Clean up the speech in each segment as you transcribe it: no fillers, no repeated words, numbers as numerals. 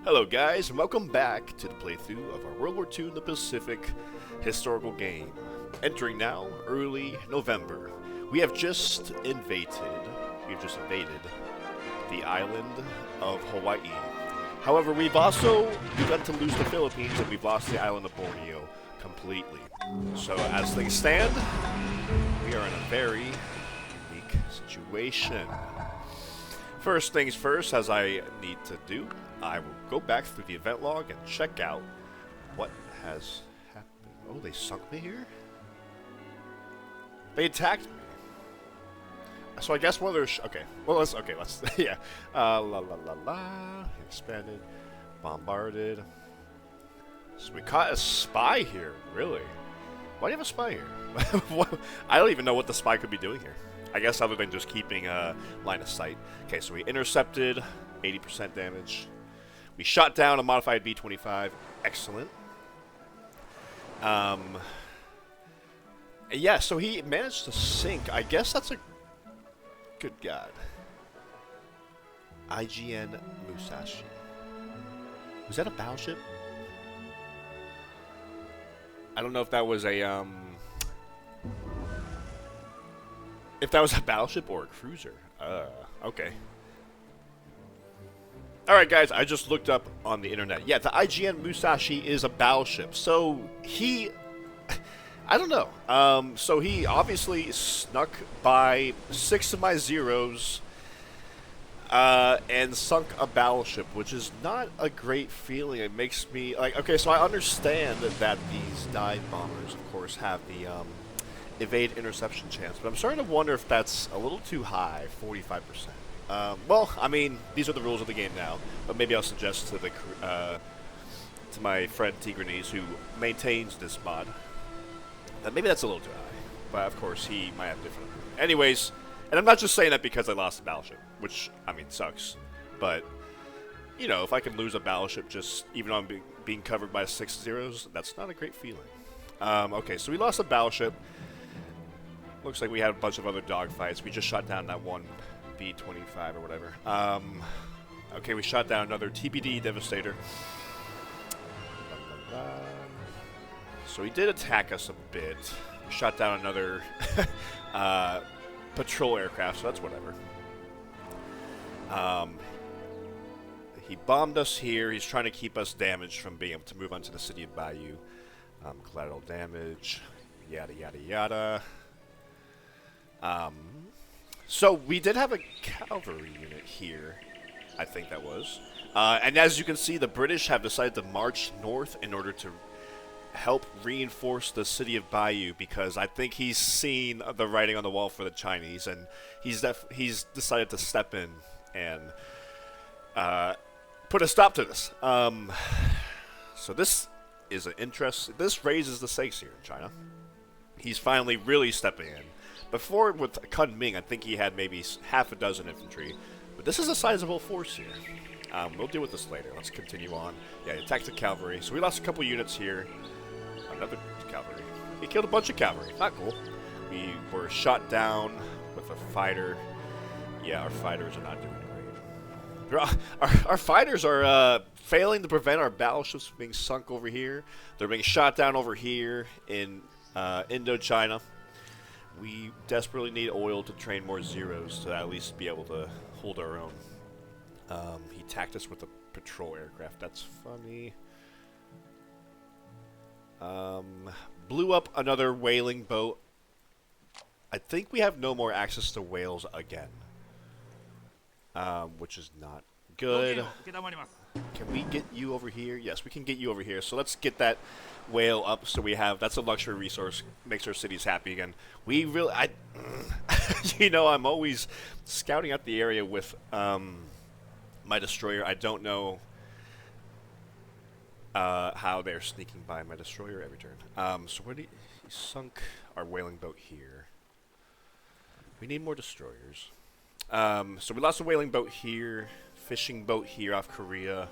Hello guys, and welcome back to the playthrough of our World War II in the Pacific historical game. Entering now, early November. We have just invaded the island of Hawaii. However, we've also begun to lose the Philippines and we've lost the island of Borneo completely. So as things stand, we are in a very unique situation. First things first, as I need to do, I will go back through the event log and check out what has happened. Oh, they sunk me here? They attacked me. So I guess one of their okay. Well, let's yeah. La la la la. Expanded, bombarded. So we caught a spy here. Really? Why do you have a spy here? I don't even know what the spy could be doing here. I guess other than just keeping a line of sight. Okay, so we intercepted, 80% damage. We shot down a modified B-25. Excellent. Yeah, so he managed to sink. I guess that's a... Good God. IGN Musashi. Was that a battleship? I don't know if that was a, if that was a battleship or a cruiser. Okay. Alright guys, I just looked up on the internet. Yeah, the IGN Musashi is a battleship. So, he... I don't know. So he obviously snuck by 6 of my zeros and sunk a battleship, which is not a great feeling. It makes me... like, okay, so I understand that these dive bombers, of course, have the evade interception chance, but I'm starting to wonder if that's a little too high, 45%. Well, I mean, these are the rules of the game now, but maybe I'll suggest to the to my friend Tigranes, who maintains this mod, that maybe that's a little too high. But of course, he might have different. Anyways, and I'm not just saying that because I lost a battleship, which I mean sucks. But you know, if I can lose a battleship just even on being covered by 6 zeros, that's not a great feeling. Okay, so we lost a battleship. Looks like we had a bunch of other dogfights. We just shot down that one B-25 or whatever. Okay, we shot down another TPD Devastator. So he did attack us a bit. We shot down another patrol aircraft, so that's whatever. He bombed us here. He's trying to keep us damaged from being able to move on to the city of Bayou. Collateral damage, yada yada yada. So we did have a cavalry unit here, I think that was. And as you can see, the British have decided to march north in order to help reinforce the city of Bayou, because I think he's seen the writing on the wall for the Chinese, and he's decided to step in and put a stop to this. So this is an interest. This raises the stakes here in China. He's finally really stepping in. Before, with Kunming, I think he had maybe half a dozen infantry. But this is a sizable force here. We'll deal with this later. Let's continue on. Yeah, he attacked the cavalry. So we lost a couple units here. Another cavalry. He killed a bunch of cavalry. Not cool. We were shot down with a fighter. Yeah, our fighters are not doing great. Our fighters are failing to prevent our battleships from being sunk over here. They're being shot down over here in Indochina. We desperately need oil to train more zeros to at least be able to hold our own. He attacked us with a patrol aircraft. That's funny. Blew up another whaling boat. I think we have no more access to whales again. Which is not good. Can we get you over here? Yes, we can get you over here. So let's get that whale up so we have... That's a luxury resource. Makes our cities happy again. We really... you know, I'm always scouting out the area with my destroyer. I don't know how they're sneaking by my destroyer every turn. So where he sunk our whaling boat here. We need more destroyers. So we lost a whaling boat here. Fishing boat here off Korea.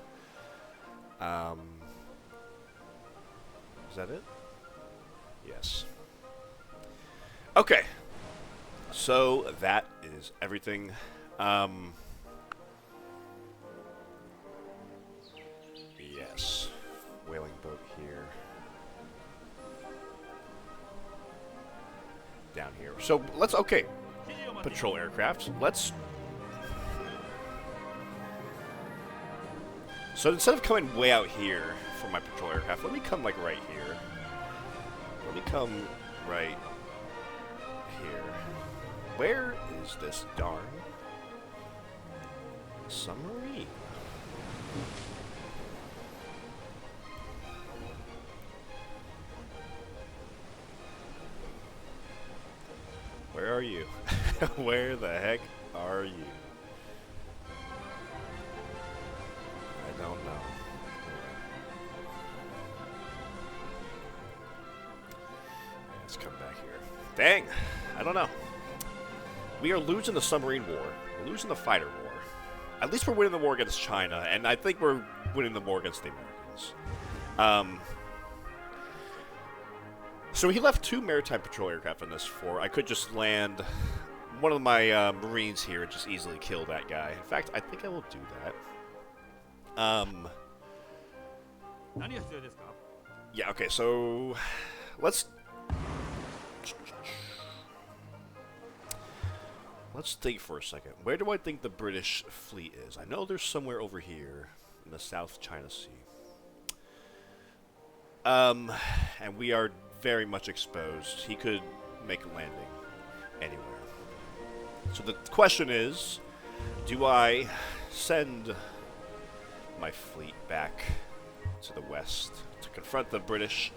Is that it? Yes. Okay. So that is everything. here. So let's, okay, patrol aircraft. Let's. So instead of coming way out here for my patrol aircraft, let me come like right here. Let me come right here. Where is this darn submarine? Where are you? Where the heck are you? I don't know. Let's come back here. Dang! I don't know. We are losing the submarine war. We're losing the fighter war. At least we're winning the war against China, and I think we're winning the war against the Americans. So he left 2 maritime patrol aircraft on this 4. I could just land one of my Marines here and just easily kill that guy. In fact, I think I will do that. Yeah, okay, so let's think for a second. Where do I think the British fleet is? I know there's somewhere over here in the South China Sea. And we are very much exposed. He could make a landing anywhere. So the question is, do I send my fleet back to the west to confront the British,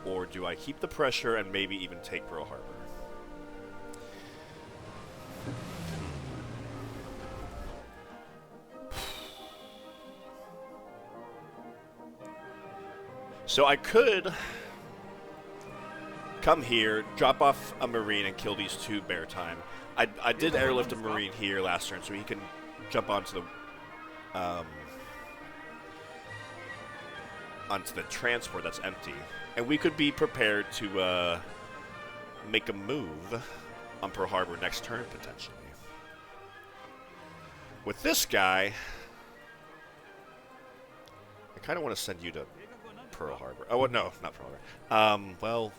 or do I keep the pressure and maybe even take Pearl Harbor? So I could come here, drop off a Marine, and kill these 2 maritime. I did airlift a Marine here last turn, so he can jump onto the transport that's empty, and we could be prepared to make a move on Pearl Harbor next turn potentially. With this guy, I kind of want to send you to Pearl Harbor. Oh, no, not Pearl Harbor. Well,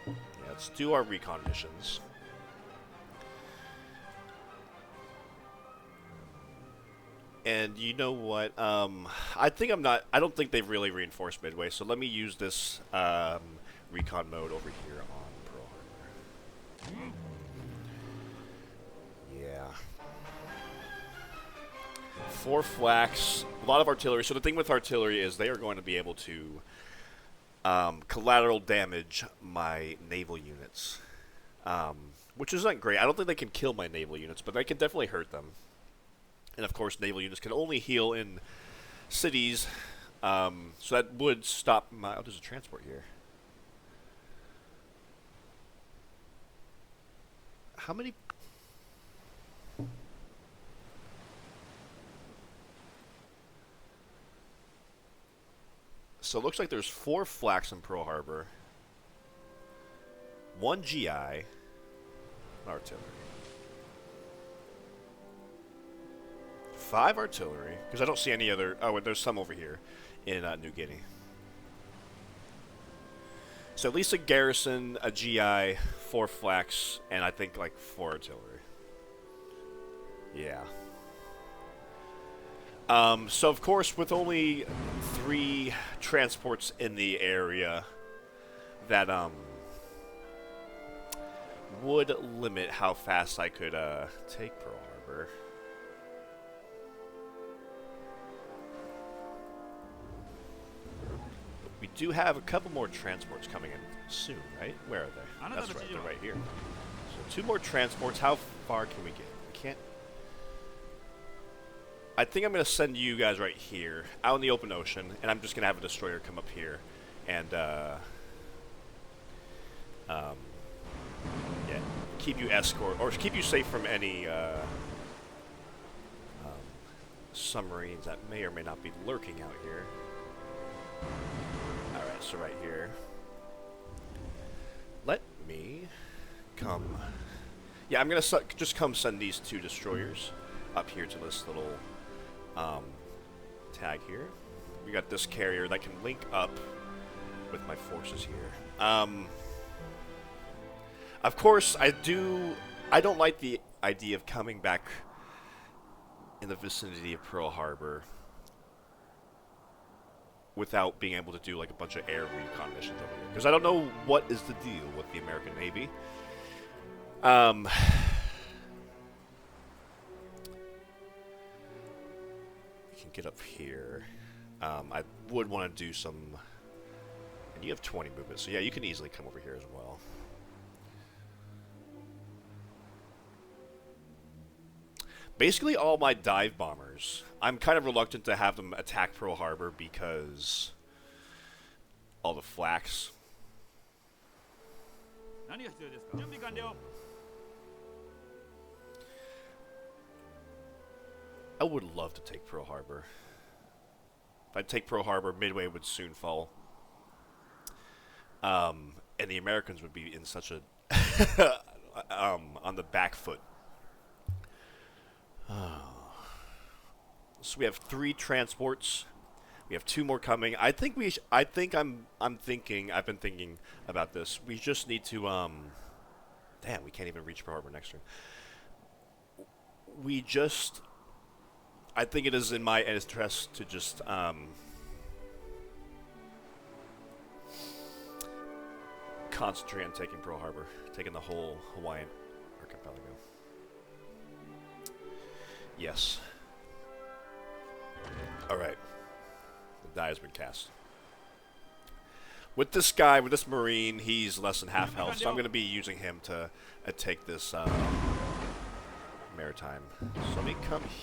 yeah, let's do our recon missions. And you know what? I don't think they've really reinforced Midway, so let me use this recon mode over here on Pearl Harbor. Yeah. 4 flaks, a lot of artillery. So the thing with artillery is they are going to be able to collateral damage my naval units, which isn't great. I don't think they can kill my naval units, but they can definitely hurt them. And of course, naval units can only heal in cities, so that would stop my... Oh, there's a transport here. How many... So it looks like there's 4 flaks in Pearl Harbor, 1 GI, artillery, 5 artillery, because I don't see any other... Oh, there's some over here in New Guinea. So at least a garrison, a GI, 4 flaks, and I think like 4 artillery. Yeah. So of course, with only 3 transports in the area, that would limit how fast I could take Pearl Harbor. We do have a couple more transports coming in soon, right? Where are they? That's right, they're right here. So 2 more transports. How far can we get? We can't... I think I'm going to send you guys right here, out in the open ocean, and I'm just going to have a destroyer come up here and, yeah, keep you escort, or keep you safe from any, submarines that may or may not be lurking out here. Alright, so right here. Let me come... Yeah, I'm going to just come send these 2 destroyers up here to this little... tag here. We got this carrier that can link up with my forces here. Of course, I don't like the idea of coming back in the vicinity of Pearl Harbor without being able to do like a bunch of air recon missions over here. Because I don't know what is the deal with the American Navy. We can get up here. I would want to do some... And you have 20 movements, so yeah, you can easily come over here as well. Basically, all my dive bombers, I'm kind of reluctant to have them attack Pearl Harbor because all the flax. I would love to take Pearl Harbor. If I take Pearl Harbor, Midway would soon fall. And the Americans would be in such a on the back foot. So we have 3 transports. We have 2 more coming. I've been thinking about this. We just need to damn, we can't even reach Pearl Harbor next turn. I think it is in my interest to just concentrate on taking Pearl Harbor, taking the whole Hawaiian archipelago. Yes. Alright. The die has been cast. With this guy, with this Marine, he's less than half health, so I'm going to be using him to take this maritime. So let me come here.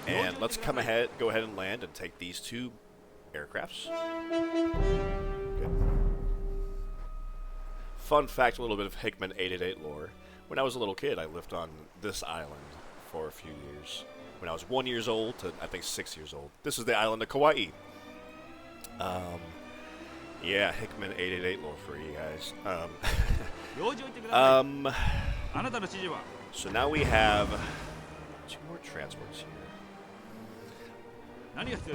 And let's go ahead and land and take these 2 aircrafts. Good. Fun fact, a little bit of Hickman 888 lore. When I was a little kid, I lived on this island for a few years. When I was 1 year old to, I think, 6 years old. This is the island of Kauai. Yeah, Hickman 888 lore for you guys. So now we have 2 more transports here.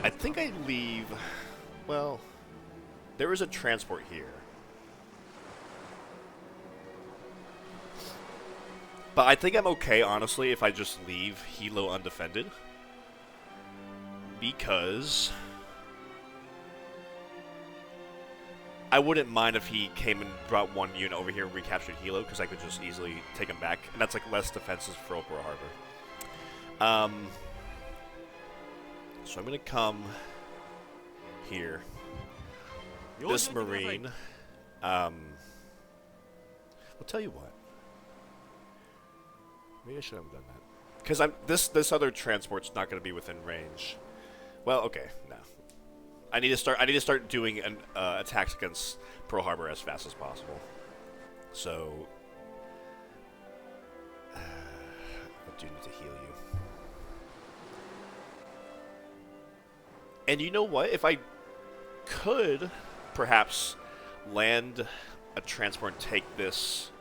I think I leave... Well, there is a transport here. But I think I'm okay, honestly, if I just leave Hilo undefended. Because... I wouldn't mind if he came and brought 1 unit over here and recaptured Hilo, because I could just easily take him back. And that's like less defenses for Pearl Harbor. So I'm going to come here. This Marine. I'll tell you what. Maybe I should have done that. Because this other transport's not going to be within range. Well, okay, no. I need to start doing attacks against Pearl Harbor as fast as possible. So I do need to heal you. And you know what? If I could perhaps land a transport and take this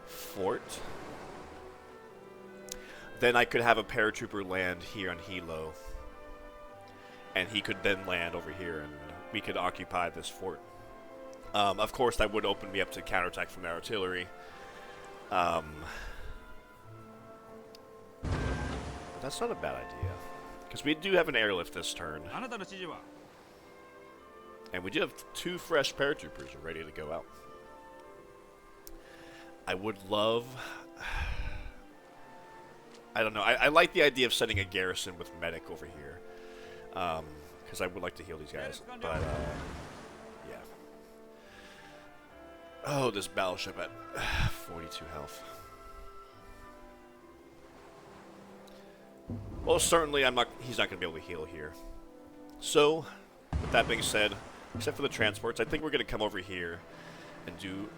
fort, then I could have a paratrooper land here on Hilo. And he could then land over here, and we could occupy this fort. Of course, that would open me up to counterattack from the artillery. That's not a bad idea. Because we do have an airlift this turn. And we do have 2 fresh paratroopers ready to go out. I would love... I don't know. I like the idea of sending a garrison with medic over here. Because I would like to heal these guys. But, yeah. Oh, this battleship at 42 health. Well, certainly he's not going to be able to heal here. So, with that being said, except for the transports, I think we're going to come over here and do...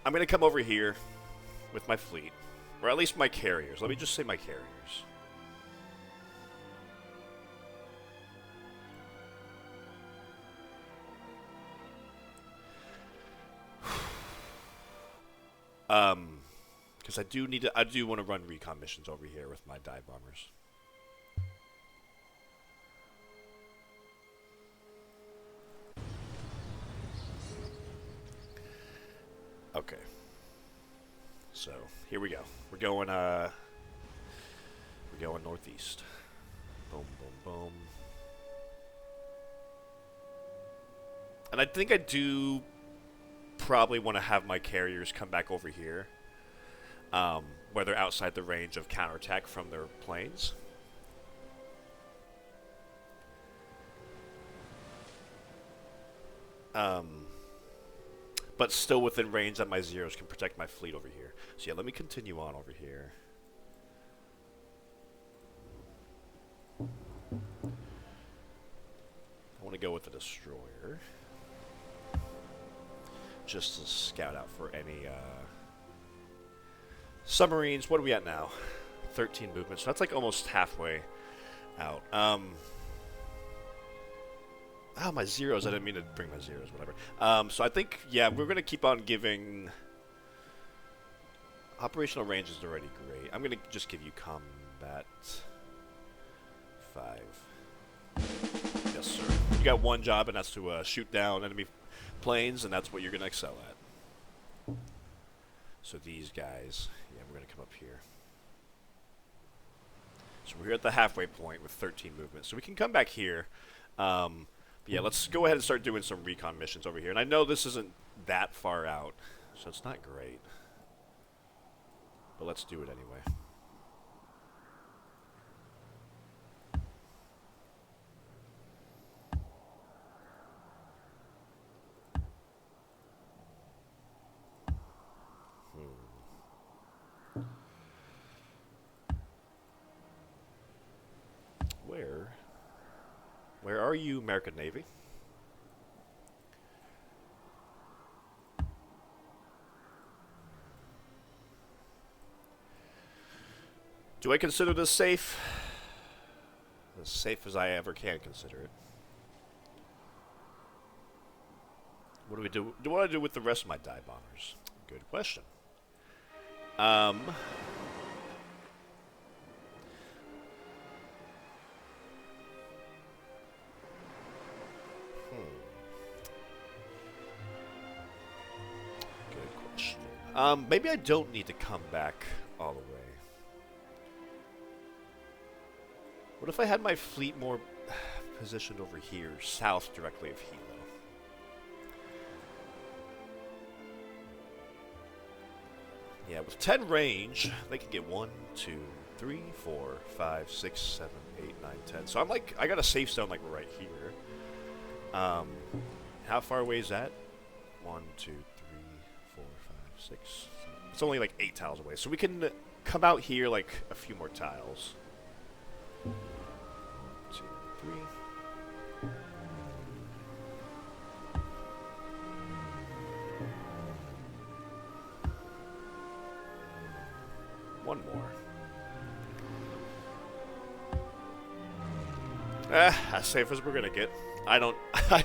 I'm going to come over here with my fleet, or at least my carriers. Let me just say my carriers. Because I do want to run recon missions over here with my dive bombers. Okay. So here we go. We're going northeast. Boom, boom, boom. And I think I do probably want to have my carriers come back over here, where they're outside the range of counterattack from their planes. But still within range that my Zeros can protect my fleet over here. So yeah, let me continue on over here. I want to go with the destroyer, just to scout out for any submarines. What are we at now? 13 movements. So that's like almost halfway out. Oh, my Zeros. I didn't mean to bring my Zeros, whatever. So I think, yeah, we're going to keep on giving... Operational range is already great. I'm going to just give you combat 5. Yes, sir. You got one job, and that's to shoot down enemy planes, and that's what you're going to excel at. So these guys, yeah, we're going to come up here. So we're here at the halfway point with 13 movements. So we can come back here. Yeah, let's go ahead and start doing some recon missions over here. And I know this isn't that far out, so it's not great. But let's do it anyway. Where are you, American Navy? Do I consider this safe? As safe as I ever can consider it. What do we do? What do I do with the rest of my dive bombers? Good question. Good question. Maybe I don't need to come back all the way. What if I had my fleet more positioned over here, south directly of Hilo? Yeah, with 10 range, they can get 1, 2, 3, 4, 5, 6, 7, 8, 9, 10. So I'm like, I got a safe zone like right here. How far away is that? 1, 2, 3, 4, 5, 6, 7. It's only like 8 tiles away. So we can come out here like a few more tiles. 1, 2, 3. One more. As safe as we're gonna get. I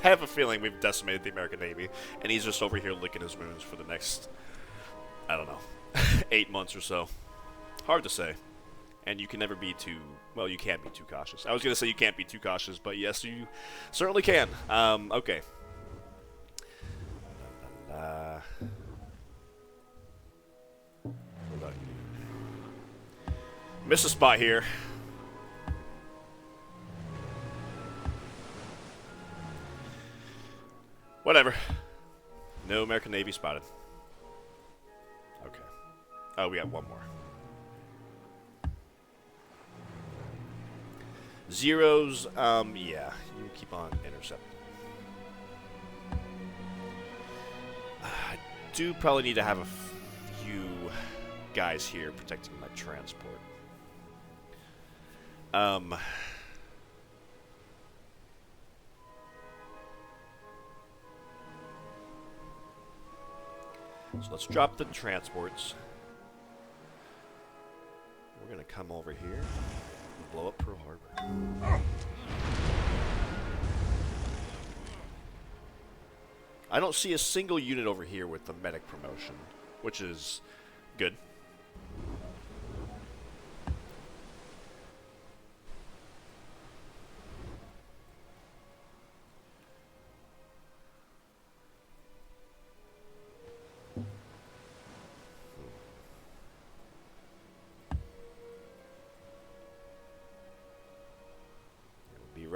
have a feeling we've decimated the American Navy, and he's just over here licking his wounds for the next, I don't know, 8 months or so. Hard to say. And you can never be too, well, you can't be too cautious. I was gonna say you can't be too cautious, but yes, you certainly can. Okay. What about you? Miss a spot here. Whatever. No American Navy spotted. Okay. Oh, we got one more. Zeros, yeah. You keep on intercepting. I do probably need to have a few guys here protecting my transport. So let's drop the transports. We're going to come over here and blow up Pearl Harbor. I don't see a single unit over here with the medic promotion, which is good.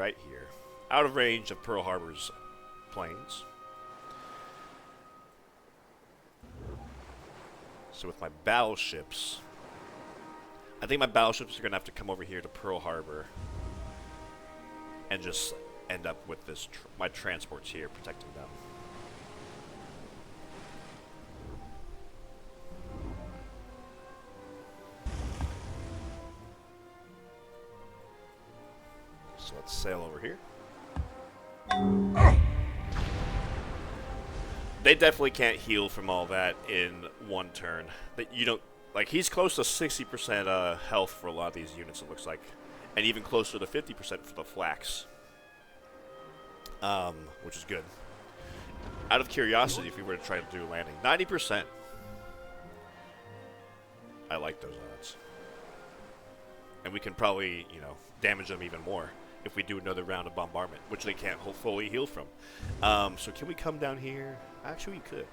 right here, out of range of Pearl Harbor's planes. So with my battleships, I think my battleships are going to have to come over here to Pearl Harbor and just end up with this my transports here protecting them. So let's sail over here. They definitely can't heal from all that in one turn. That you don't like. He's close to 60% health for a lot of these units. It looks like, and even closer to 50% for the flax, which is good. Out of curiosity, if we were to try to do a landing, 90%. I like those odds, and we can probably, you know, damage them even more if we do another round of bombardment, which they can't fully heal from. So can we come down here? Actually, we could.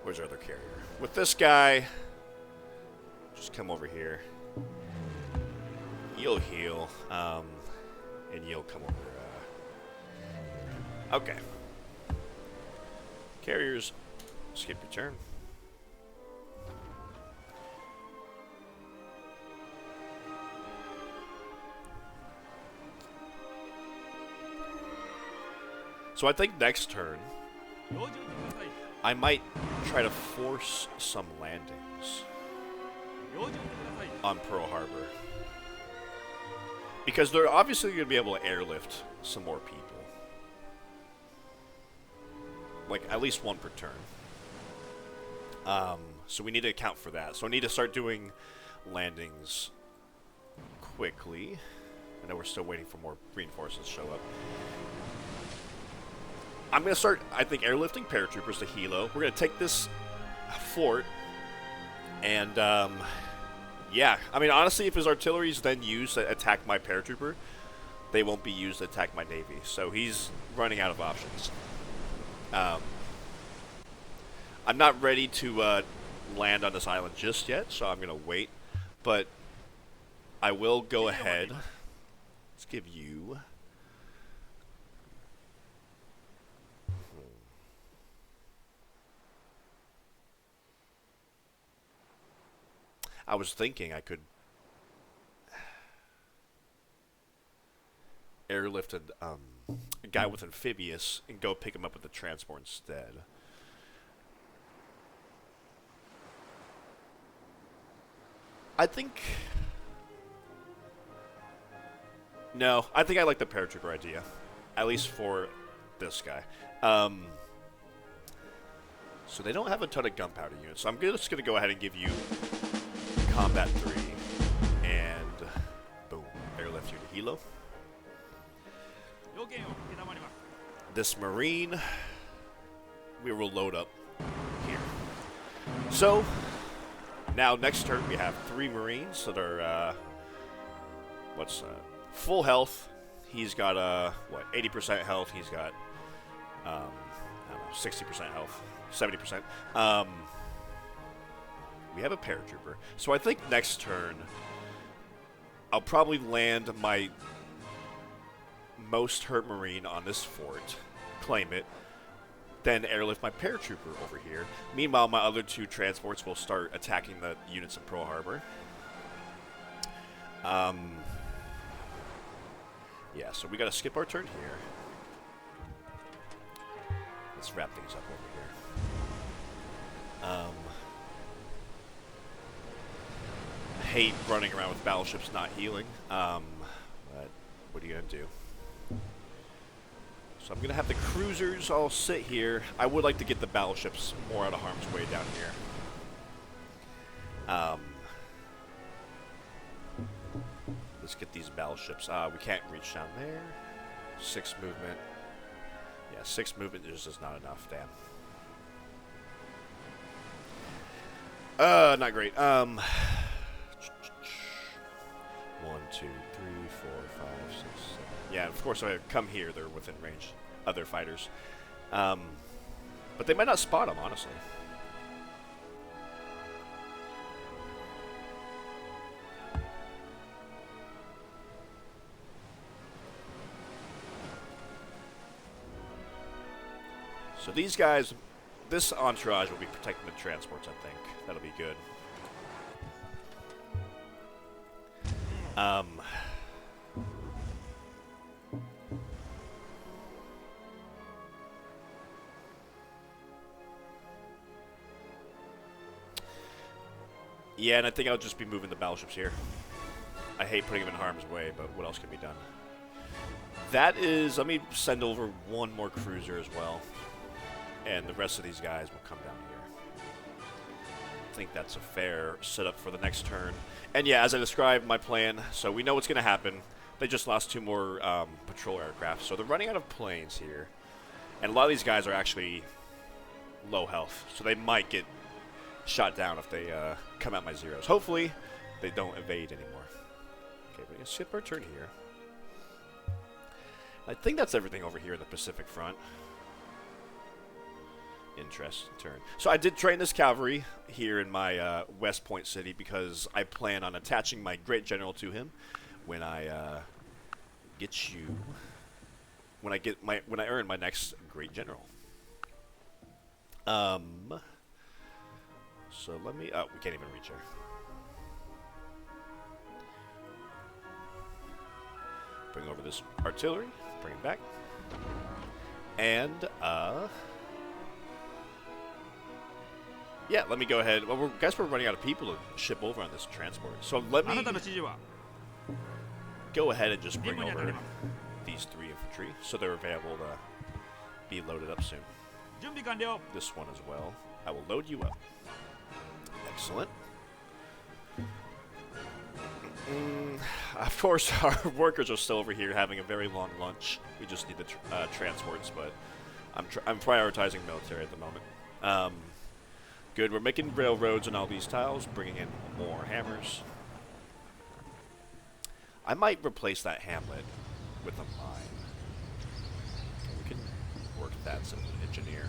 Where's our other carrier? With this guy, just come over here. You'll heal, and you'll come over. Okay. Carriers, skip your turn. So I think next turn, I might try to force some landings on Pearl Harbor. Because they're obviously going to be able to airlift some more people. Like, at least one per turn. So we need to account for that. So I need to start doing landings quickly. I know we're still waiting for more reinforcements to show up. I'm going to start, I think, airlifting paratroopers to Hilo. We're going to take this fort. And, yeah. I mean, honestly, if his artillery is then used to attack my paratrooper, they won't be used to attack my navy. So he's running out of options. I'm not ready to land on this island just yet, so I'm going to wait. But I will go ahead. Let's give you... I was thinking I could airlift a guy with amphibious and go pick him up with the transport instead. I think... No, I think I like the paratrooper idea. At least for this guy. So they don't have a ton of gunpowder units, so I'm just going to go ahead and give you Combat 3. And boom, airlift you to Hilo. This Marine, we will load up here. So, now next turn we have 3 Marines that are, full health. He's got, 80% health. He's got, I don't know, 60% health, 70%. We have a paratrooper. So I think next turn, I'll probably land my most hurt Marine on this fort, claim it, then airlift my paratrooper over here. Meanwhile, my other 2 transports will start attacking the units in Pearl Harbor. Yeah, so we gotta skip our turn here. Let's wrap things up over here. I hate running around with battleships not healing, but what are you gonna do? So I'm going to have the cruisers all sit here. I would like to get the battleships more out of harm's way down here. Let's get these battleships. We can't reach down there. 6 movement. Yeah, 6 movement just is not enough. Damn. Not great. 1, 2, 3, 4, 5, 6, 7. Yeah, of course, if I come here, they're within range. Other fighters. But they might not spot them, honestly. So these guys, this entourage will be protecting the transports, I think. That'll be good. Yeah, and I think I'll just be moving the battleships here. I hate putting them in harm's way, but what else can be done? That is, let me send over one more cruiser as well. And the rest of these guys will come down here. I think that's a fair setup for the next turn. And yeah, as I described my plan, so we know what's going to happen. They just lost 2 more patrol aircraft, so they're running out of planes here. And a lot of these guys are actually low health, so they might get shot down if they come at my zeros. Hopefully, they don't evade anymore. Okay, we're going to skip our turn here. I think that's everything over here in the Pacific front. Interesting turn. So I did train this cavalry here in my West Point city because I plan on attaching my great general to him when I when I earn my next great general. So let me. Oh, we can't even reach her. Bring over this artillery. Bring it back. And yeah, let me go ahead. Well, I guess we're running out of people to ship over on this transport. So let me go ahead and just bring over these 3 infantry so they're available to be loaded up soon. This one as well. I will load you up. Excellent. Of course, our workers are still over here having a very long lunch. We just need the transports, but I'm prioritizing military at the moment. Good. We're making railroads on all these tiles, bringing in more hammers. I might replace that hamlet with a mine. We can work that as an engineer.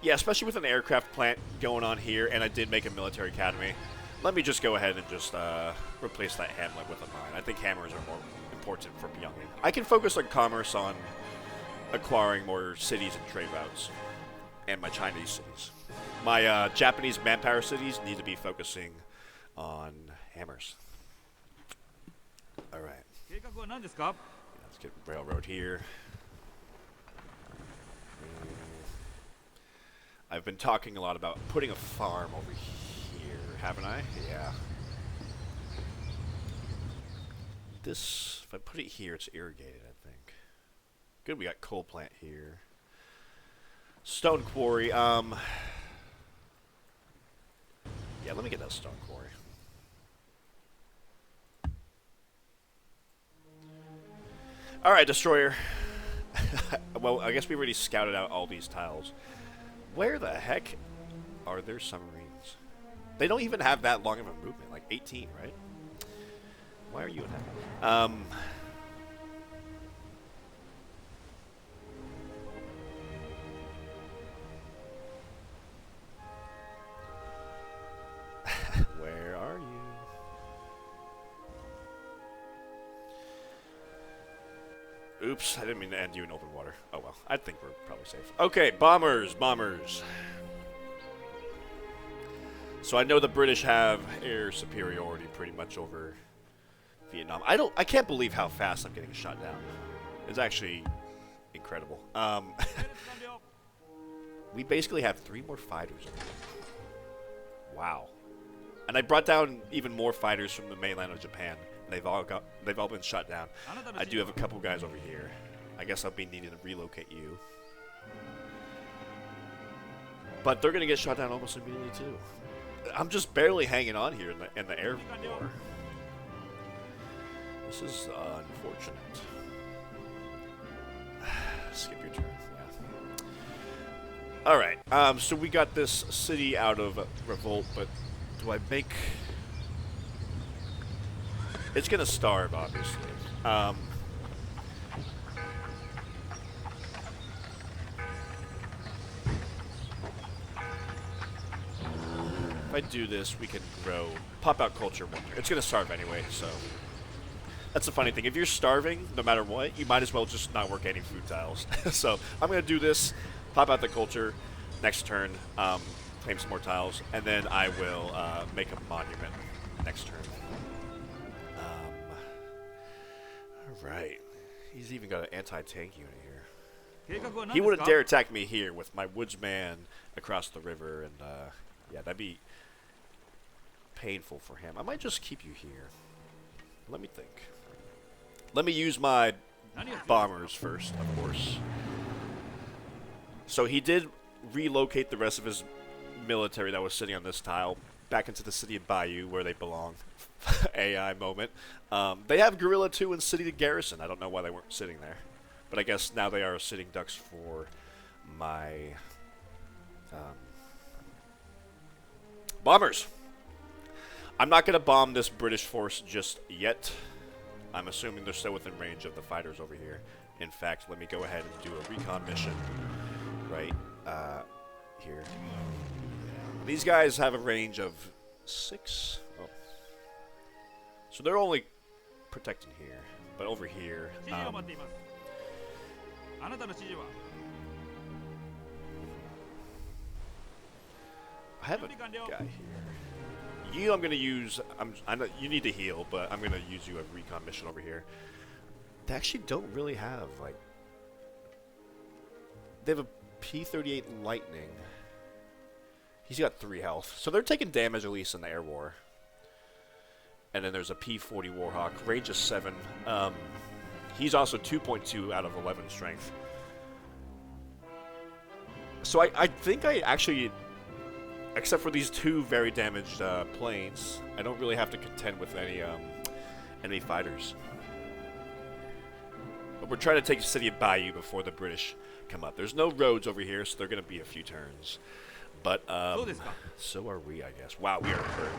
Yeah, especially with an aircraft plant going on here, and I did make a military academy. Let me just go ahead and just replace that hamlet with a mine. I think hammers are more important for Pyongyang. I can focus on commerce, on acquiring more cities and trade routes, and my Chinese cities. My Japanese manpower cities need to be focusing on hammers. All right. Let's get railroad here. I've been talking a lot about putting a farm over here, haven't I? Yeah. This, if I put it here, it's irrigated, I think. Good, we got coal plant here. Stone quarry, yeah, let me get that stone quarry. Alright, destroyer. Well, I guess we already scouted out all these tiles. Where the heck are their submarines? They don't even have that long of a movement, like 18, right? Why are you attacking? Where are you? Oops, I didn't mean to end you in open water. Oh well, I think we're probably safe. Okay, bombers. So I know the British have air superiority pretty much over Vietnam. I can't believe how fast I'm getting shot down. It's actually incredible. We basically have 3 more fighters. Wow. And I brought down even more fighters from the mainland of Japan. They've all been shot down. I do have a couple guys over here. I guess I'll be needing to relocate you. But they're gonna get shot down almost immediately too. I'm just barely hanging on here in the air war. This is unfortunate. Skip your turn. Yeah. All right. So we got this city out of revolt, but do I make? It's gonna starve, obviously. If I do this, we can grow, pop out culture more. It's gonna starve anyway, so that's the funny thing. If you're starving, no matter what, you might as well just not work any food tiles. So I'm gonna do this, pop out the culture, next turn, claim some more tiles, and then I will make a monument next turn. All right. He's even got an anti-tank unit here. He wouldn't dare attack me here with my woodsman across the river, and yeah, that'd be painful for him. I might just keep you here. Let me think. Let me use my bombers first, of course. So he did relocate the rest of his military that was sitting on this tile back into the city of Bayou, where they belong. AI moment. They have Guerrilla 2 and City to Garrison. I don't know why they weren't sitting there. But I guess now they are sitting ducks for my bombers. I'm not going to bomb this British force just yet. I'm assuming they're still within range of the fighters over here. In fact, let me go ahead and do a recon mission right here. These guys have a range of 6. Oh. So they're only protecting here. But over here... I have a guy here. You, I'm going to use... I know you need to heal, but I'm going to use you a recon mission over here. They actually don't really have, like... They have a P-38 Lightning. He's got 3 health. So they're taking damage at least in the air war. And then there's a P-40 Warhawk. Range is 7. He's also 2.2 out of 11 strength. So I think I actually... Except for these 2 very damaged planes, I don't really have to contend with any enemy fighters. But we're trying to take the city of Bayou before the British come up. There's no roads over here, so they're going to be a few turns. But so are we, I guess. Wow, we are hurt.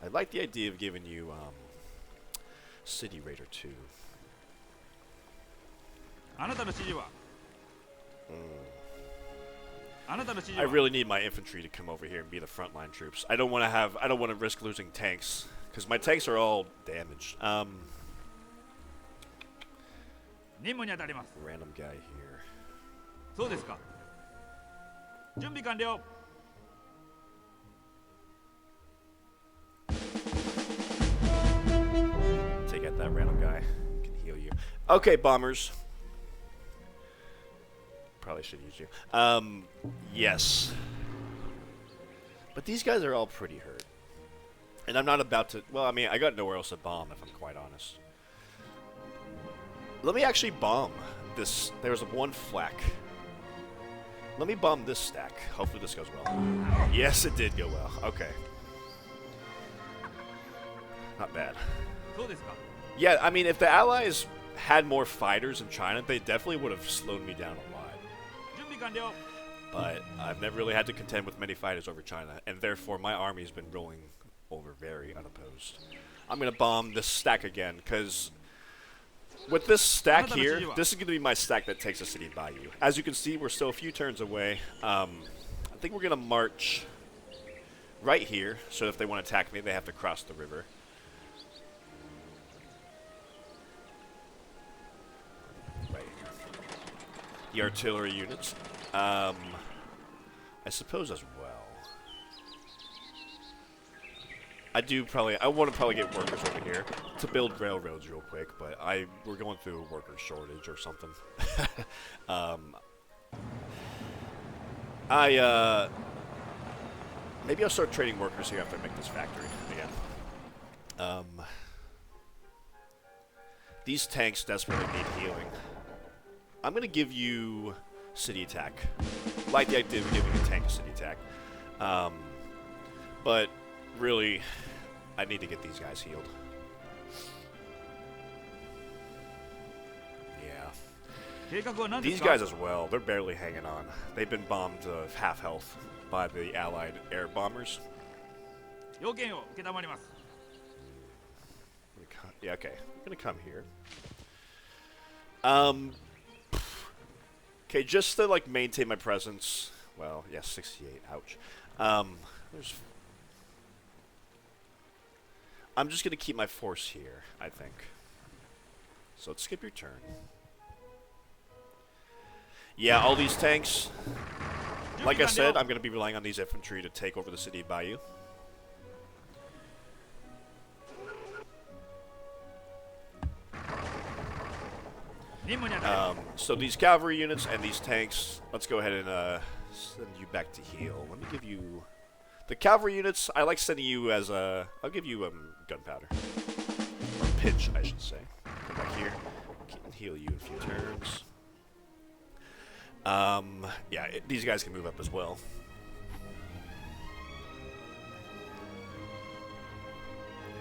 I like the idea of giving you City Raider 2. I really need my infantry to come over here and be the frontline troops. I don't want to risk losing tanks because my tanks are all damaged. Random guy here. Take out that random guy. Can heal you. Okay, bombers. Probably should use you. Yes. But these guys are all pretty hurt. And I'm not about to... Well, I mean, I got nowhere else to bomb, if I'm quite honest. Let me actually bomb this. There's one flak. Let me bomb this stack. Hopefully this goes well. Yes, it did go well. Okay. Not bad. Yeah, I mean, if the Allies had more fighters in China, they definitely would have slowed me down a lot. But I've never really had to contend with many fighters over China, and therefore my army's been rolling over very unopposed. I'm going to bomb this stack again, because with this stack here, this is going to be my stack that takes the city of Bayou. As you can see, we're still a few turns away. I think we're going to march right here, so if they want to attack me, they have to cross the river. Right here. The artillery units. I suppose as well. I want to probably get workers over here to build railroads real quick, but we're going through a worker shortage or something. Maybe I'll start trading workers here after I make this factory again. These tanks desperately need healing. I'm going to give you city attack. Like the idea of giving a tank a city attack. But really, I need to get these guys healed. Yeah. These guys as well, they're barely hanging on. They've been bombed to half health by the Allied air bombers. Yeah, okay. I'm gonna come here. Okay, just to like maintain my presence. Well, yeah, 68. Ouch. There's. I'm just gonna keep my force here, I think. So let's skip your turn. Yeah, all these tanks. Like I said, I'm gonna be relying on these infantry to take over the city of Bayou. So these cavalry units and these tanks, let's go ahead and send you back to heal. Let me give you the cavalry units. I like sending you as a. I'll give you gunpowder or pitch, I should say. Come back here, can heal you in a few turns. Yeah, these guys can move up as well.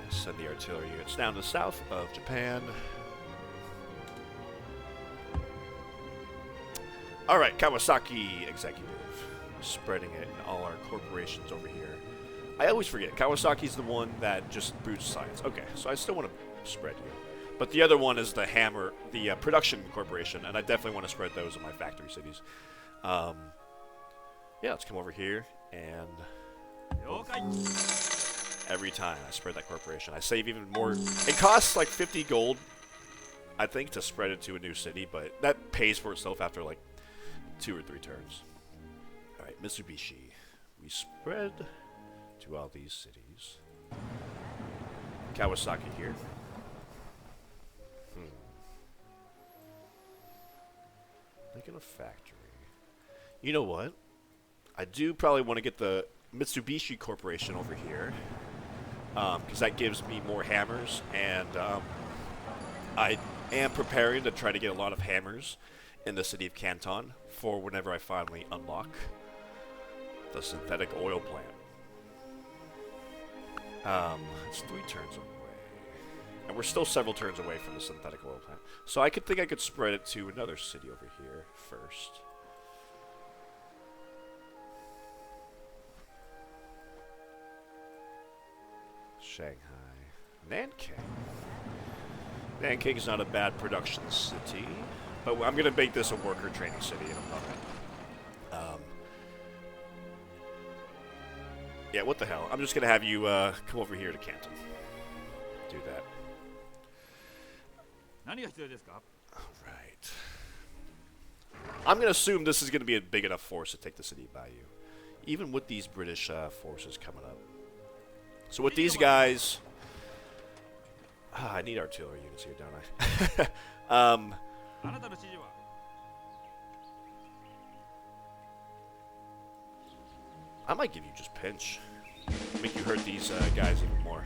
Send the artillery units down to the south of Japan. Alright, Kawasaki Executive. Spreading it in all our corporations over here. I always forget, Kawasaki's the one that just boosts science. Okay, so I still want to spread you. But the other one is the Hammer, the production corporation, and I definitely want to spread those in my factory cities. Yeah, let's come over here, and every time I spread that corporation, I save even more. It costs like 50 gold, I think, to spread it to a new city, but that pays for itself after like 2 or 3 turns. Alright, Mitsubishi. We spread to all these cities. Kawasaki here. Making a factory. You know what? I do probably want to get the Mitsubishi Corporation over here. Because that gives me more hammers. And I am preparing to try to get a lot of hammers in the city of Canton for whenever I finally unlock the synthetic oil plant. It's 3 turns away. And we're still several turns away from the synthetic oil plant. So I think I could spread it to another city over here first. Shanghai. Nanking. Nanking is not a bad production city. But I'm going to make this a worker training city in a moment. Yeah, what the hell. I'm just going to have you come over here to Canton. Do that. Alright. I'm going to assume this is going to be a big enough force to take the city of Bayou. Even with these British forces coming up. So with these guys... I need artillery units here, don't I? I might give you just pinch. Make you hurt these guys even more.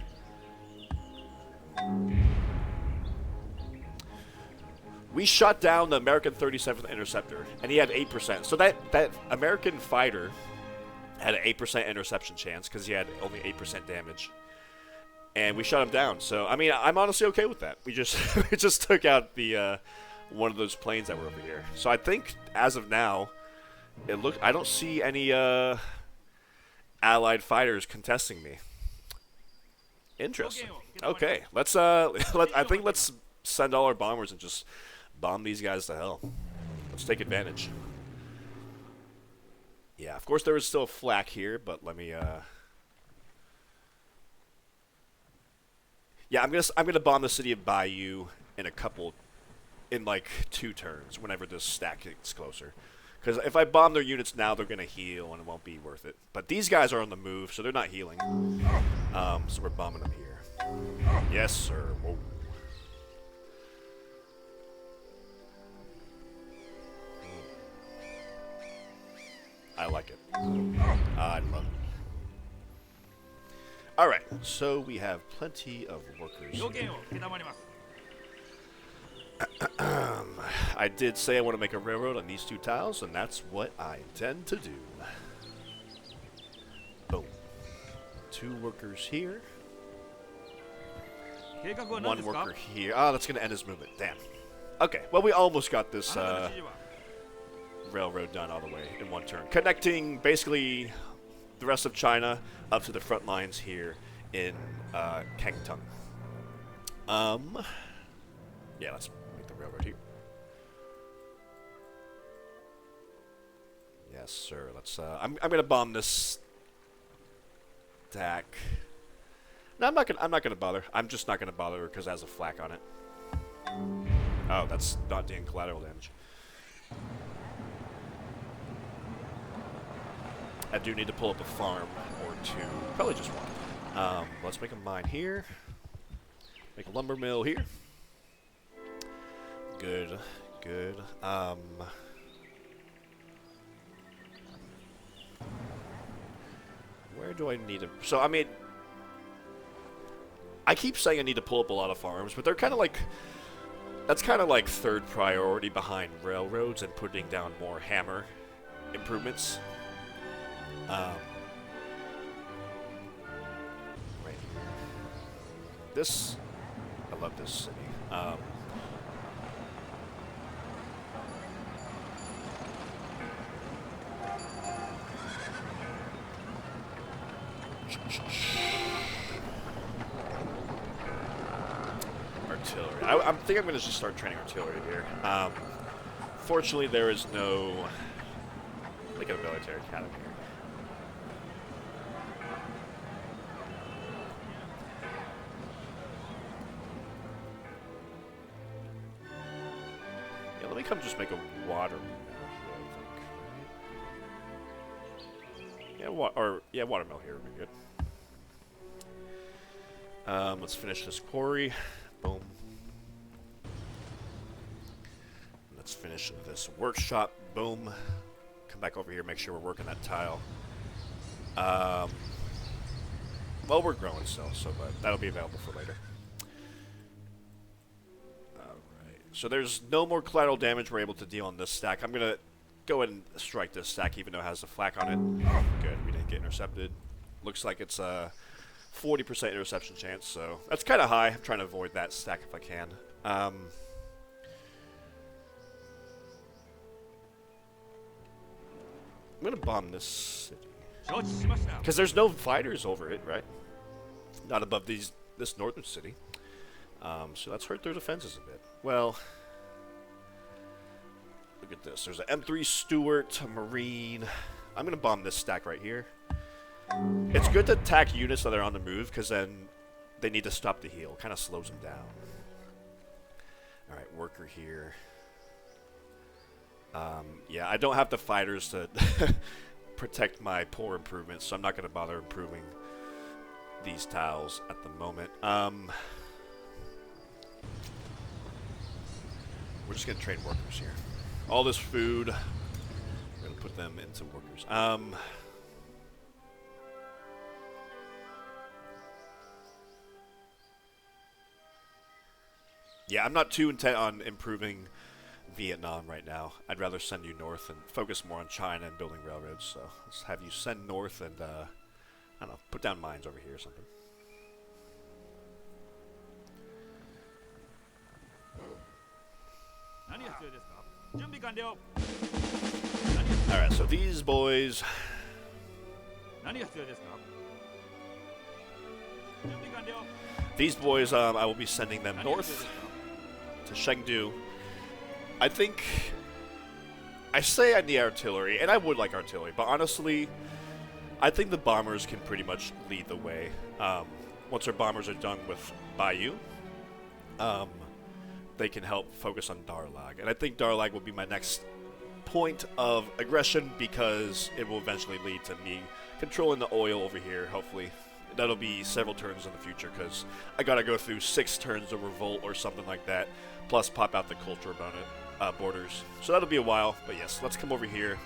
We shot down the American 37th Interceptor, and he had 8%. So that American fighter had an 8% interception chance because he had only 8% damage. And we shot him down. So, I mean, I'm honestly okay with that. We just we just took out the one of those planes that were over here. So I think, as of now, I don't see any Allied fighters contesting me. Interesting. Okay, let's I think let's send all our bombers and just bomb these guys to hell. Let's take advantage. Yeah, of course there is still flak here, but let me yeah, I'm gonna bomb the city of Bayou in like 2 turns whenever this stack gets closer. Because if I bomb their units now, they're gonna heal and it won't be worth it. But these guys are on the move, so they're not healing. So we're bombing them here. Yes, sir. Whoa. I like it. I love it. Alright, so we have plenty of workers here. I did say I want to make a railroad on these 2 tiles, and that's what I intend to do. Boom. 2 workers here. 1 worker here. Oh, that's going to end his movement. Damn. Okay, well, we almost got this railroad done all the way in 1 turn. Connecting, basically, the rest of China up to the front lines here in Kangtung. Yeah, let's make the railroad here. Yes, sir. Let's. I'm gonna bomb this stack. No, I'm not gonna bother. I'm just not gonna bother because it has a flak on it. Oh, that's not doing collateral damage. I do need to pull up a farm or two. Probably just one. Let's make a mine here. Make a lumber mill here. Good, good. Where do I need to... So, I mean... I keep saying I need to pull up a lot of farms, but they're kind of like... That's kind of like third priority behind railroads and putting down more hammer improvements. Right here. This... I love this city. Artillery. I think I'm going to just start training artillery here. Fortunately, there is no like a military academy here. Yeah, let me come just make a water mill here, I think. Yeah, watermill here would be good. Let's finish this quarry. Boom. Let's finish this workshop. Boom. Come back over here, make sure we're working that tile. Well, we're growing still, so but that'll be available for later. Alright. So there's no more collateral damage we're able to deal on this stack. I'm going to go ahead and strike this stack, even though it has a flak on it. Good, we didn't get intercepted. Looks like it's a 40% interception chance, so that's kind of high. I'm trying to avoid that stack if I can. I'm going to bomb this city. Because there's no fighters over it, right? Not above this northern city. So let's hurt their defenses a bit. Well, look at this. There's an M3 Stuart, a Marine. I'm going to bomb this stack right here. It's good to attack units that are on the move, because then they need to stop the heal. Kind of slows them down. Alright, worker here. Yeah, I don't have the fighters to protect my poor improvements, so I'm not going to bother improving these tiles at the moment. We're just going to train workers here. All this food, we're going to put them into workers. Yeah, I'm not too intent on improving Vietnam right now. I'd rather send you north and focus more on China and building railroads. So let's have you send north and, I don't know, put down mines over here or something. Alright, so these boys... These boys, I will be sending them north to Chengdu. I think... I say I need artillery, and I would like artillery, but honestly, I think the bombers can pretty much lead the way. Once our bombers are done with Bayou, they can help focus on Darlag. And I think Darlag will be my next point of aggression, because it will eventually lead to me controlling the oil over here, hopefully. That'll be several turns in the future, because I gotta go through 6 turns of revolt or something like that, plus pop out the culture borders. So that'll be a while, but yes, let's come over here.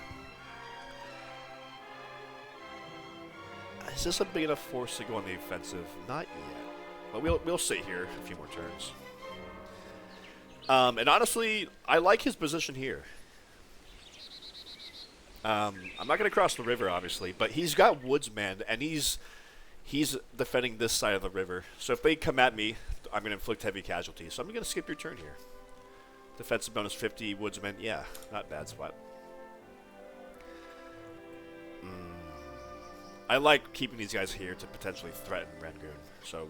Is this a big enough force to go on the offensive? Not yet, but we'll sit here a few more turns. And honestly, I like his position here. I'm not gonna cross the river, obviously, but he's got woodsmen, and he's defending this side of the river. So if they come at me, I'm going to inflict heavy casualties. So I'm going to skip your turn here. Defensive bonus 50, woodsman. Yeah, not bad spot. I like keeping these guys here to potentially threaten Rangoon. So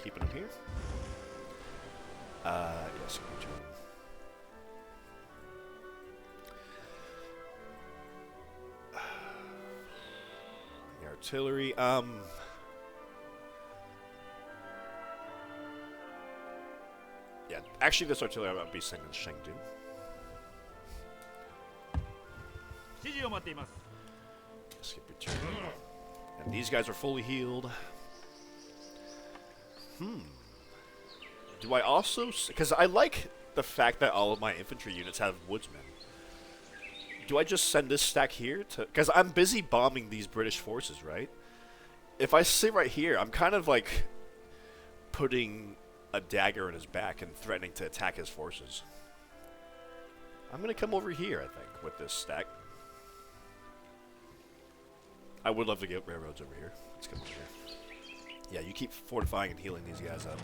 keeping them here. Yes, your turn. artillery. Yeah, actually, this artillery I'm going to be sending to Chengdu. Skip your turn. And these guys are fully healed. Do I also... Because I like the fact that all of my infantry units have woodsmen. Do I just send this stack here to... Because I'm busy bombing these British forces, right? If I sit right here, I'm kind of like putting a dagger in his back and threatening to attack his forces. I'm going to come over here, I think, with this stack. I would love to get railroads over here. Let's come over here. Yeah, you keep fortifying and healing these guys up.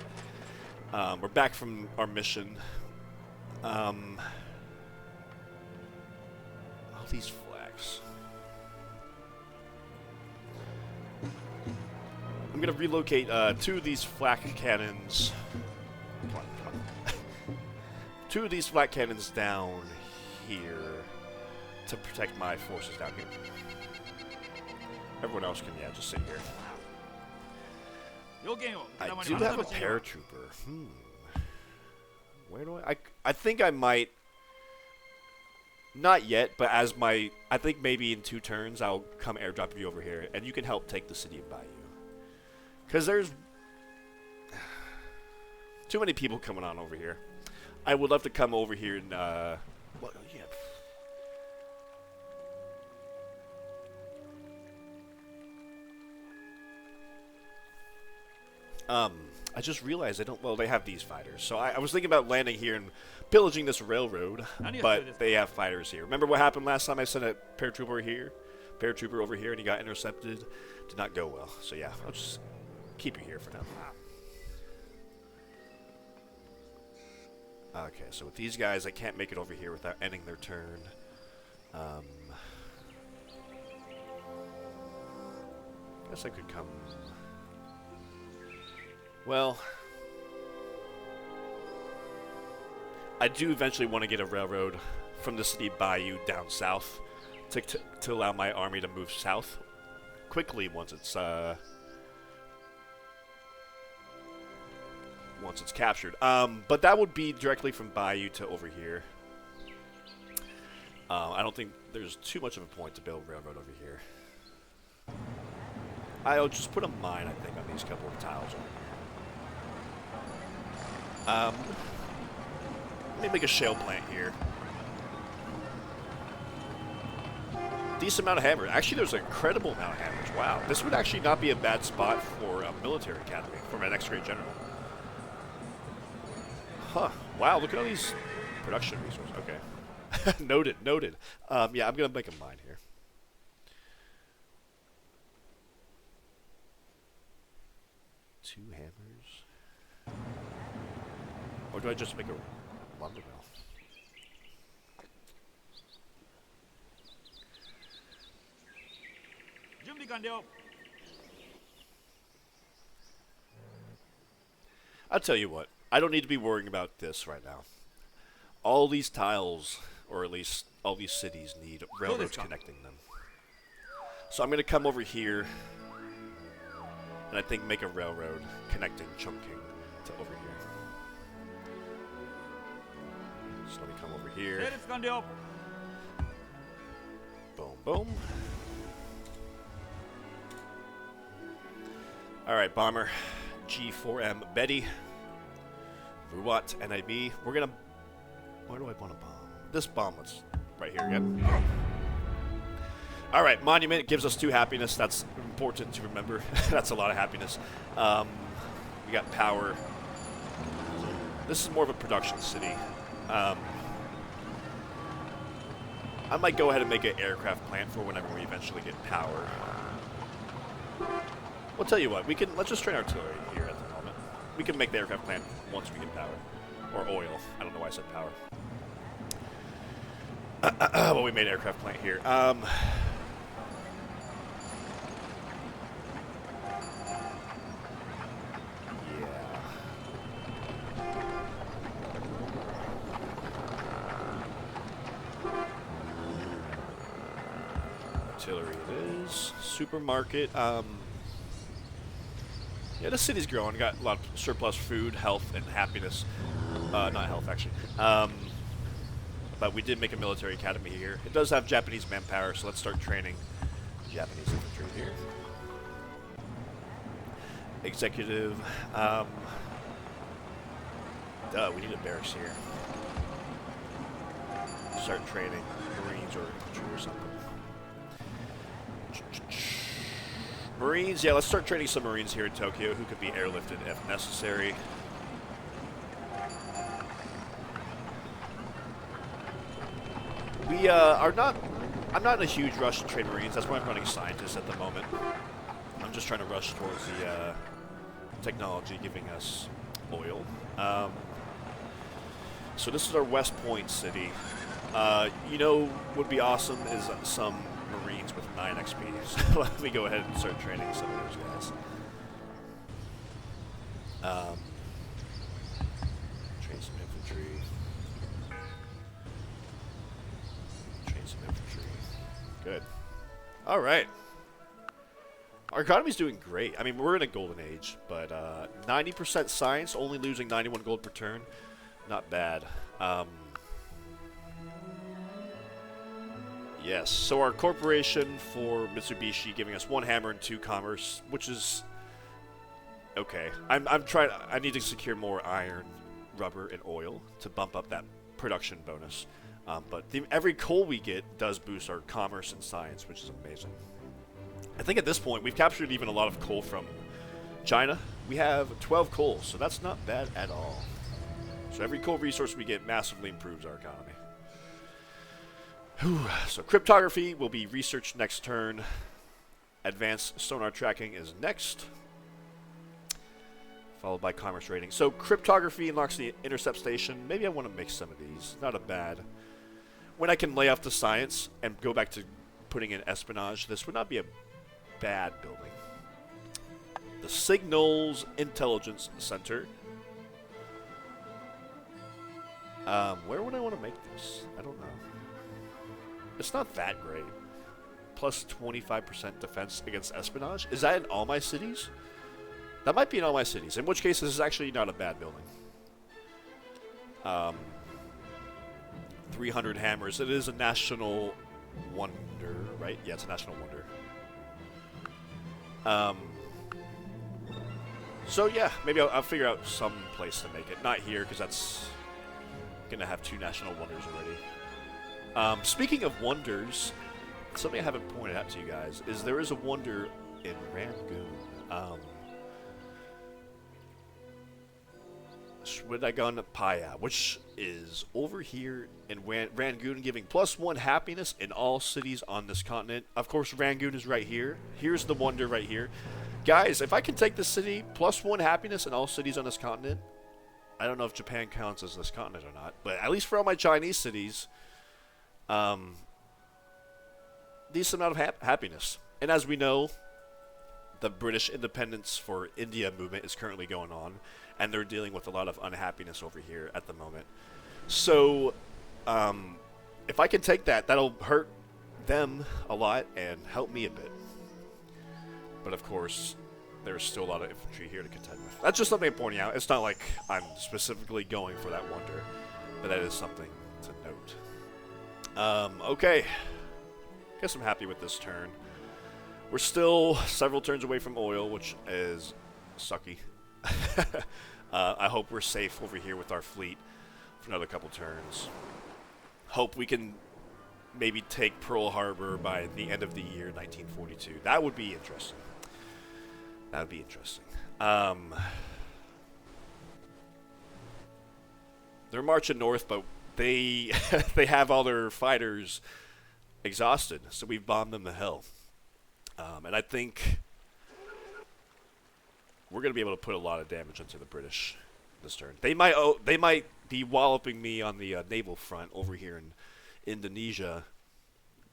We're back from our mission. All these flags. I'm going to relocate 2 of these flak cannons. Come on, come on. 2 of these flak cannons down here to protect my forces down here. Everyone else can, yeah, just sit here. I do have a paratrooper. Where do I think I might... Not yet, but as my... I think maybe in 2 turns I'll come airdrop you over here, and you can help take the city of Bayou. Because there's... too many people coming on over here. I would love to come over here and, well, yeah. I just realized I don't... Well, they have these fighters. So I was thinking about landing here and pillaging this railroad, but they have fighters here. Remember what happened last time I sent a paratrooper over here, and he got intercepted? Did not go well. So yeah, I'll just keep you here for now. Okay, so with these guys, I can't make it over here without ending their turn. Guess I could come... Well, I do eventually want to get a railroad from the city of Bayou down south to allow my army to move south quickly once it's captured. But that would be directly from Bayou to over here. I don't think there's too much of a point to build a railroad over here. I'll just put a mine, I think, on these couple of tiles over here. Let me make a shale plant here. Decent amount of hammers. Actually, there's an incredible amount of hammers. Wow. This would actually not be a bad spot for a military academy, for my next grade general. Huh. Wow, look at all these production resources. Okay. Noted, noted. Yeah, I'm going to make a mine here. Two hammers. Or do I just make a lumber mill? I'll tell you what. I don't need to be worrying about this right now. All these tiles, or at least all these cities, need railroads connecting them. So I'm going to come over here and I think make a railroad connecting Chungking to over here. So let me come over here. Boom, boom. Alright, bomber. G4M Betty. Ruat NIB. We're gonna... Where do I want to bomb? This bomb was right here, yep. Alright, Monument gives us 2 happiness. That's important to remember. That's a lot of happiness. We got power. This is more of a production city. I might go ahead and make an aircraft plant for whenever we eventually get power. We'll tell you what, let's just train artillery here at the moment. We can make the aircraft plant once we get power. Or oil. I don't know why I said power. Well, we made an aircraft plant here. artillery it is. Supermarket. Yeah, the city's growing. Got a lot of surplus food, health, and happiness. Not health, actually. But we did make a military academy here. It does have Japanese manpower, so let's start training Japanese infantry here. Executive. We need a barracks here. Start training Marines or infantry or something. Marines, yeah, let's start training some Marines here in Tokyo who could be airlifted if necessary. We are not. I'm not in a huge rush to train Marines. That's why I'm running scientists at the moment. I'm just trying to rush towards the technology giving us oil. So this is our West Point city. You know, would be awesome is some Marines with 9 XP. So let me go ahead and start training some of those guys. Train some infantry. Train some infantry. Good. All right. Our economy's doing great. I mean, we're in a golden age, but 90% science, only losing 91 gold per turn. Not bad. Yes, so our corporation for Mitsubishi giving us 1 hammer and 2 commerce, which is okay. I'm trying. I need to secure more iron, rubber, and oil to bump up that production bonus. But every coal we get does boost our commerce and science, which is amazing. I think at this point we've captured even a lot of coal from China. We have 12 coal, so that's not bad at all. So every coal resource we get massively improves our economy. Whew. So cryptography will be researched next turn. Advanced sonar tracking is next. Followed by commerce rating. So cryptography unlocks the intercept station. Maybe I want to mix some of these. Not a bad. When I can lay off the science and go back to putting in espionage, this would not be a bad building. The Signals Intelligence Center. Where would I want to make this? I don't know. It's not that great. Plus 25% defense against espionage. Is that in all my cities? That might be in all my cities. In which case, this is actually not a bad building. 300 hammers. It is a national wonder, right? Yeah, it's a national wonder. So yeah, maybe I'll figure out some place to make it. Not here, because that's gonna have 2 national wonders already. Speaking of wonders, something I haven't pointed out to you guys is there is a wonder in Rangoon. Shwedagon Paya, which is over here in Rangoon, giving +1 happiness in all cities on this continent. Of course, Rangoon is right here. Here's the wonder right here. Guys, if I can take this city, +1 happiness in all cities on this continent, I don't know if Japan counts as this continent or not, but at least for all my Chinese cities, decent amount of happiness. And as we know, the British independence for India movement is currently going on, and they're dealing with a lot of unhappiness over here at the moment. So, if I can take that, that'll hurt them a lot and help me a bit. But of course, there's still a lot of infantry here to contend with. That's just something I'm pointing out. It's not like I'm specifically going for that wonder, but that is something to note. Okay. Guess I'm happy with this turn. We're still several turns away from oil, which is sucky. I hope we're safe over here with our fleet for another couple turns. Hope we can maybe take Pearl Harbor by the end of the year 1942. That would be interesting. That would be interesting. They're marching north, but they they have all their fighters exhausted, so we've bombed them to hell. And I think we're going to be able to put a lot of damage into the British this turn. They might be walloping me on the naval front over here in Indonesia,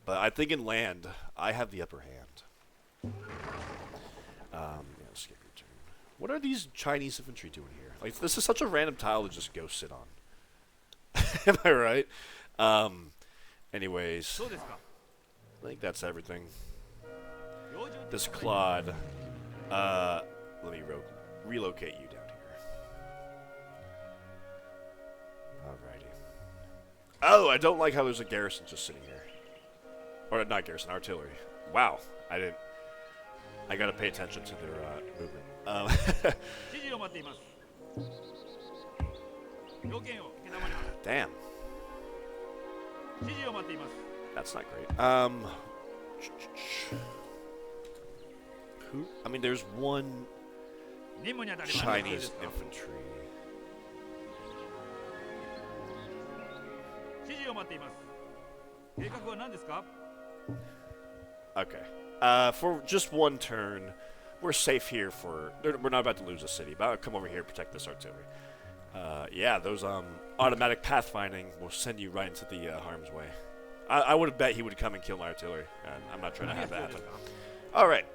but I think in land, I have the upper hand. Yeah, skip your turn. What are these Chinese infantry doing here? Like, this is such a random tile to just go sit on. Am I right? Anyways, I think that's everything. this Claude. Let me relocate you down here. Alrighty. Oh, I don't like how there's a garrison just sitting here. Or not garrison, artillery. Wow, I gotta pay attention to their movement. Damn. That's not great. Who? I mean, there's one Chinese infantry. Okay. For just one turn, we're safe here for... We're not about to lose a city, but I'll come over here and protect this artillery. Yeah, those automatic pathfinding will send you right into the harm's way. I would have bet he would come and kill my artillery, and I'm not trying to have that happen. Alright,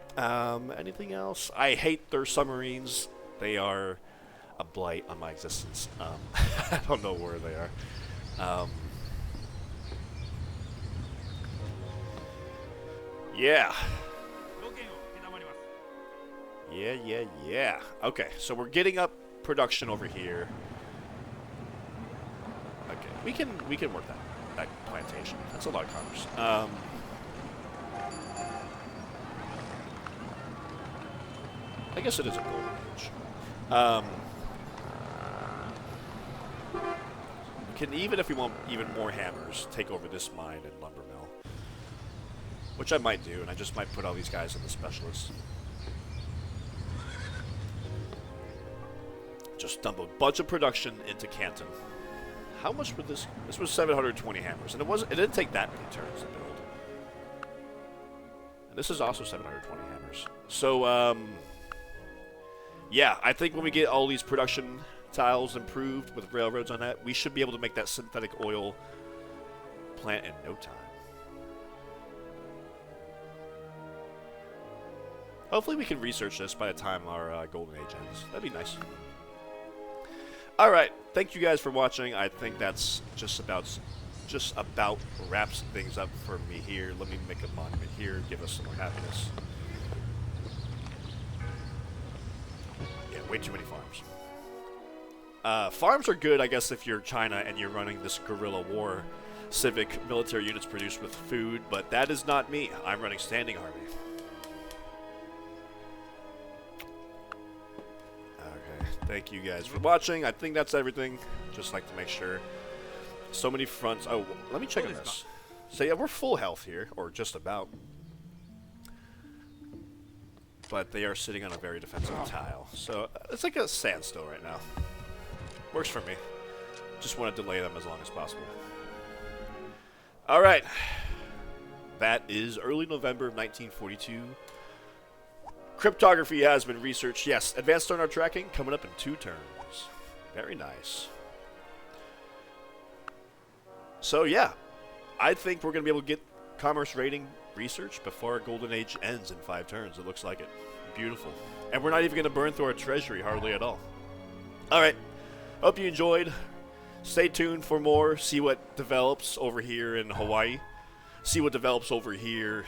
anything else? I hate their submarines. They are a blight on my existence. I don't know where they are. Yeah. Yeah. Okay, so we're getting up production over here. Okay, we can work that plantation. That's a lot of commerce. I guess it is a golden age. Can, even if we want even more hammers, take over this mine and lumber mill. Which I might do, and I just might put all these guys in the specialists. Just dump a bunch of production into Canton. How much would this... This was 720 hammers, and it didn't take that many turns to build. And this is also 720 hammers. So, yeah, I think when we get all these production tiles improved with railroads on that, we should be able to make that synthetic oil plant in no time. Hopefully we can research this by the time our golden age ends. That'd be nice. Alright, thank you guys for watching. I think that's just about wraps things up for me here. Let me make a monument here, give us some more happiness. Yeah, way too many farms. Farms are good, I guess, if you're China and you're running this guerrilla war. Civic military units produced with food, but that is not me. I'm running standing army. Thank you guys for watching. I think that's everything. Just like to make sure. So many fronts. Oh, let me check on this. So yeah, we're full health here, or just about. But they are sitting on a very defensive tile. So it's like a standstill right now. Works for me. Just want to delay them as long as possible. Alright. That is early November of 1942. Cryptography has been researched. Yes, advanced sonar tracking coming up in 2 turns. Very nice. So yeah, I think we're going to be able to get commerce rating research before our golden age ends in 5 turns. It looks like it. Beautiful. And we're not even going to burn through our treasury hardly at all. Alright, hope you enjoyed. Stay tuned for more. See what develops over here in Hawaii. See what develops over here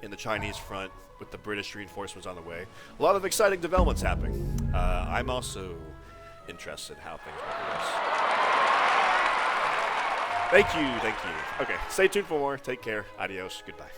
in the Chinese front. With the British reinforcements on the way. A lot of exciting developments happening. I'm also interested in how things progress. Thank you. Okay, stay tuned for more. Take care. Adios. Goodbye.